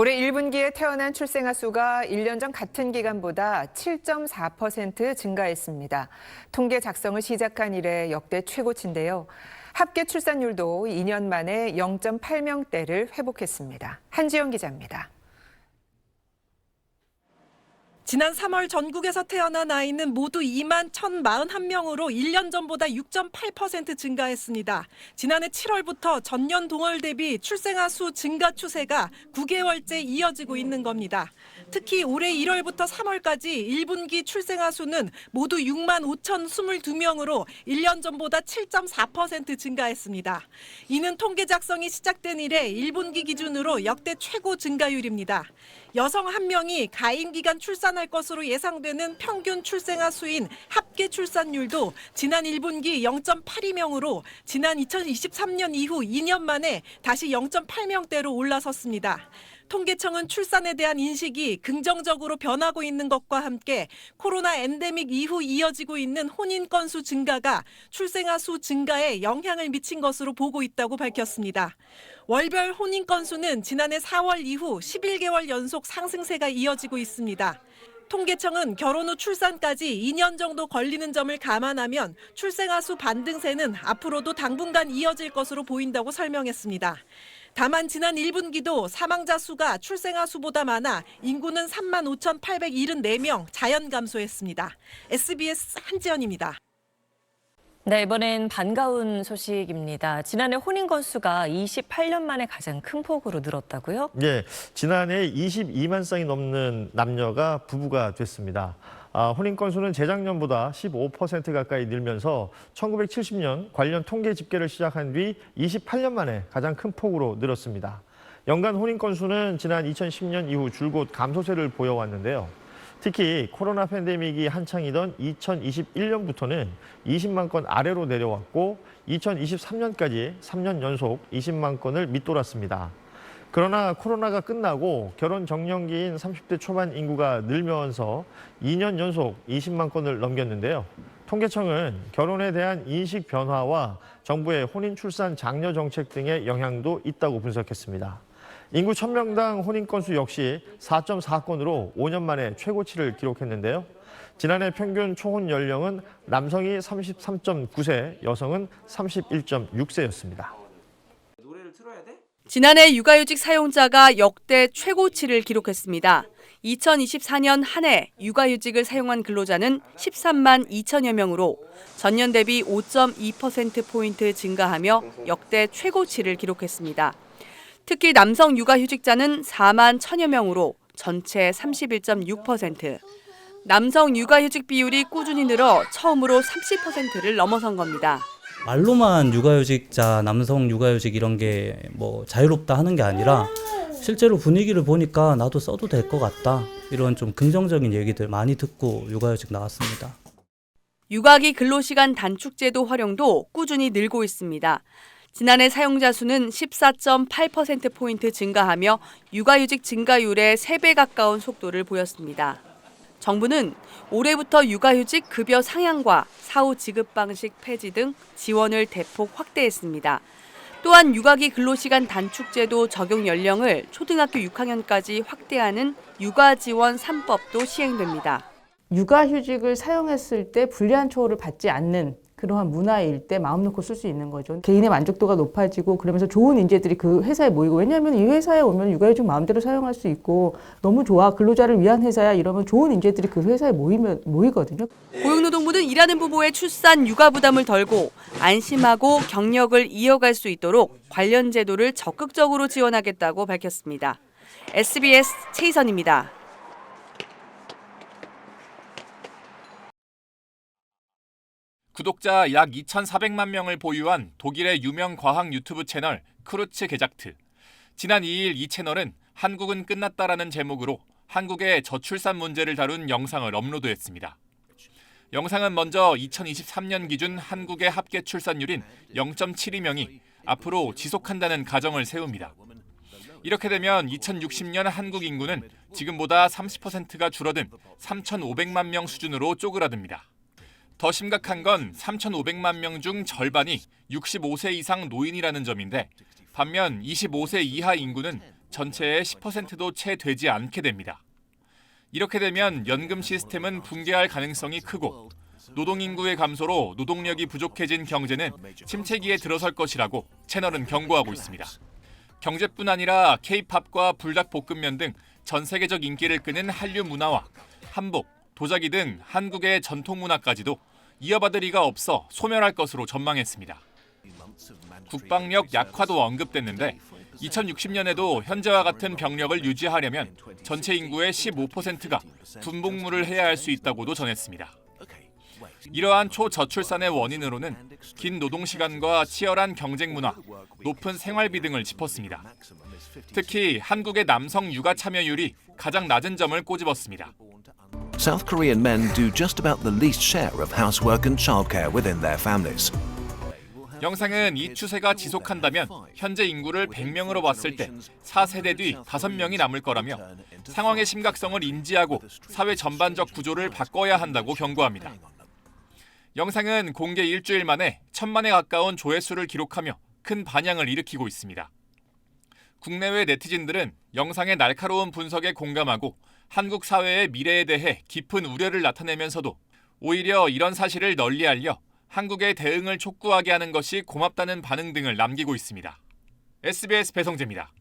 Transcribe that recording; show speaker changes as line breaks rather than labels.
올해 1분기에 태어난 출생아 수가 1년 전 같은 기간보다 7.4% 증가했습니다. 통계 작성을 시작한 이래 역대 최고치인데요. 합계 출산율도 2년 만에 0.8명대를 회복했습니다. 한지영 기자입니다.
지난 3월 전국에서 태어난 아이는 모두 2만 1,041명으로 1년 전보다 6.8% 증가했습니다. 지난해 7월부터 전년 동월 대비 출생아 수 증가 추세가 9개월째 이어지고 있는 겁니다. 특히 올해 1월부터 3월까지 1분기 출생아 수는 모두 6만 5,022명으로 1년 전보다 7.4% 증가했습니다. 이는 통계 작성이 시작된 이래 1분기 기준으로 역대 최고 증가율입니다. 여성 1명이 가임 기간 출산할 것으로 예상되는 평균 출생아 수인 합계 출산율도 지난 1분기 0.82명으로 지난 2023년 이후 2년 만에 다시 0.8명대로 올라섰습니다. 통계청은 출산에 대한 인식이 긍정적으로 변하고 있는 것과 함께 코로나 엔데믹 이후 이어지고 있는 혼인 건수 증가가 출생아 수 증가에 영향을 미친 것으로 보고 있다고 밝혔습니다. 월별 혼인 건수는 지난해 4월 이후 11개월 연속 상승세가 이어지고 있습니다. 통계청은 결혼 후 출산까지 2년 정도 걸리는 점을 감안하면 출생아 수 반등세는 앞으로도 당분간 이어질 것으로 보인다고 설명했습니다. 다만 지난 1분기도 사망자 수가 출생아 수보다 많아 인구는 35,874명 자연 감소했습니다. SBS 한지연입니다.
네, 이번엔 반가운 소식입니다. 지난해 혼인 건수가 28년 만에 가장 큰 폭으로 늘었다고요?
예, 지난해 22만 쌍이 넘는 남녀가 부부가 됐습니다. 혼인 건수는 재작년보다 15% 가까이 늘면서 1970년 관련 통계 집계를 시작한 뒤 28년 만에 가장 큰 폭으로 늘었습니다. 연간 혼인 건수는 지난 2010년 이후 줄곧 감소세를 보여왔는데요. 특히 코로나 팬데믹이 한창이던 2021년부터는 20만 건 아래로 내려왔고 2023년까지 3년 연속 20만 건을 밑돌았습니다. 그러나 코로나가 끝나고 결혼 정년기인 30대 초반 인구가 늘면서 2년 연속 20만 건을 넘겼는데요. 통계청은 결혼에 대한 인식 변화와 정부의 혼인 출산 장려 정책 등의 영향도 있다고 분석했습니다. 인구 1000명당 혼인 건수 역시 4.4건으로 5년 만에 최고치를 기록했는데요. 지난해 평균 초혼 연령은 남성이 33.9세, 여성은 31.6세였습니다.
지난해 육아휴직 사용자가 역대 최고치를 기록했습니다. 2024년 한 해 육아휴직을 사용한 근로자는 13만 2천여 명으로 전년 대비 5.2%포인트 증가하며 역대 최고치를 기록했습니다. 특히 남성 육아휴직자는 4만 1천여 명으로 전체 31.6%, 남성 육아휴직 비율이 꾸준히 늘어 처음으로 30%를 넘어선 겁니다.
말로만 육아휴직자, 남성 육아휴직 이런 게 뭐 자유롭다 하는 게 아니라 실제로 분위기를 보니까 나도 써도 될 것 같다. 이런 좀 긍정적인 얘기들 많이 듣고 육아휴직 나왔습니다.
육아기 근로시간 단축제도 활용도 꾸준히 늘고 있습니다. 지난해 사용자 수는 14.8%포인트 증가하며 육아휴직 증가율의 3배 가까운 속도를 보였습니다. 정부는 올해부터 육아휴직 급여 상향과 사후 지급 방식 폐지 등 지원을 대폭 확대했습니다. 또한 육아기 근로시간 단축제도 적용 연령을 초등학교 6학년까지 확대하는 육아지원 3법도 시행됩니다.
육아휴직을 사용했을 때 불리한 처우를 받지 않는 그러한 문화일 때 마음 놓고 쓸 수 있는 거죠. 개인의 만족도가 높아지고 그러면서 좋은 인재들이 그 회사에 모이고, 왜냐하면 이 회사에 오면 육아휴직 마음대로 사용할 수 있고 너무 좋아, 근로자를 위한 회사야 이러면 좋은 인재들이 그 회사에 모이거든요.
고용노동부는 일하는 부부의 출산 육아 부담을 덜고 안심하고 경력을 이어갈 수 있도록 관련 제도를 적극적으로 지원하겠다고 밝혔습니다. SBS 최희선입니다.
구독자 약 2,400만 명을 보유한 독일의 유명 과학 유튜브 채널 크루츠 게작트. 지난 2일 이 채널은 한국은 끝났다라는 제목으로 한국의 저출산 문제를 다룬 영상을 업로드했습니다. 영상은 먼저 2023년 기준 한국의 합계 출산율인 0.72명이 앞으로 지속한다는 가정을 세웁니다. 이렇게 되면 2060년 한국 인구는 지금보다 30%가 줄어든 3,500만 명 수준으로 쪼그라듭니다. 더 심각한 건 3,500만 명 중 절반이 65세 이상 노인이라는 점인데, 반면 25세 이하 인구는 전체의 10%도 채 되지 않게 됩니다. 이렇게 되면 연금 시스템은 붕괴할 가능성이 크고 노동인구의 감소로 노동력이 부족해진 경제는 침체기에 들어설 것이라고 채널은 경고하고 있습니다. 경제뿐 아니라 K-팝과 불닭볶음면 등 전 세계적 인기를 끄는 한류 문화와 한복, 도자기 등 한국의 전통 문화까지도 이어받을 이가 없어 소멸할 것으로 전망했습니다. 국방력 약화도 언급됐는데 2060년에도 현재와 같은 병력을 유지하려면 전체 인구의 15%가 군복무를 해야 할 수 있다고도 전했습니다. 이러한 초저출산의 원인으로는 긴 노동시간과 치열한 경쟁 문화, 높은 생활비 등을 짚었습니다. 특히 한국의 남성 육아 참여율이 가장 낮은 점을 꼬집었습니다.
South Korean men do just about the least share of housework and childcare within their families.
영상은 이 추세가 지속한다면 현재 인구를 100명으로 봤을 때 4세대 뒤 5명이 남을 거라며 상황의 심각성을 인지하고 사회 전반적 구조를 바꿔야 한다고 경고합니다. 영상은 공개 일주일 만에 1000만에 가까운 조회수를 기록하며 큰 반향을 일으키고 있습니다. 국내외 네티즌들은 영상의 날카로운 분석에 공감하고 한국 사회의 미래에 대해 깊은 우려를 나타내면서도 오히려 이런 사실을 널리 알려 한국의 대응을 촉구하게 하는 것이 고맙다는 반응 등을 남기고 있습니다. SBS 배성재입니다.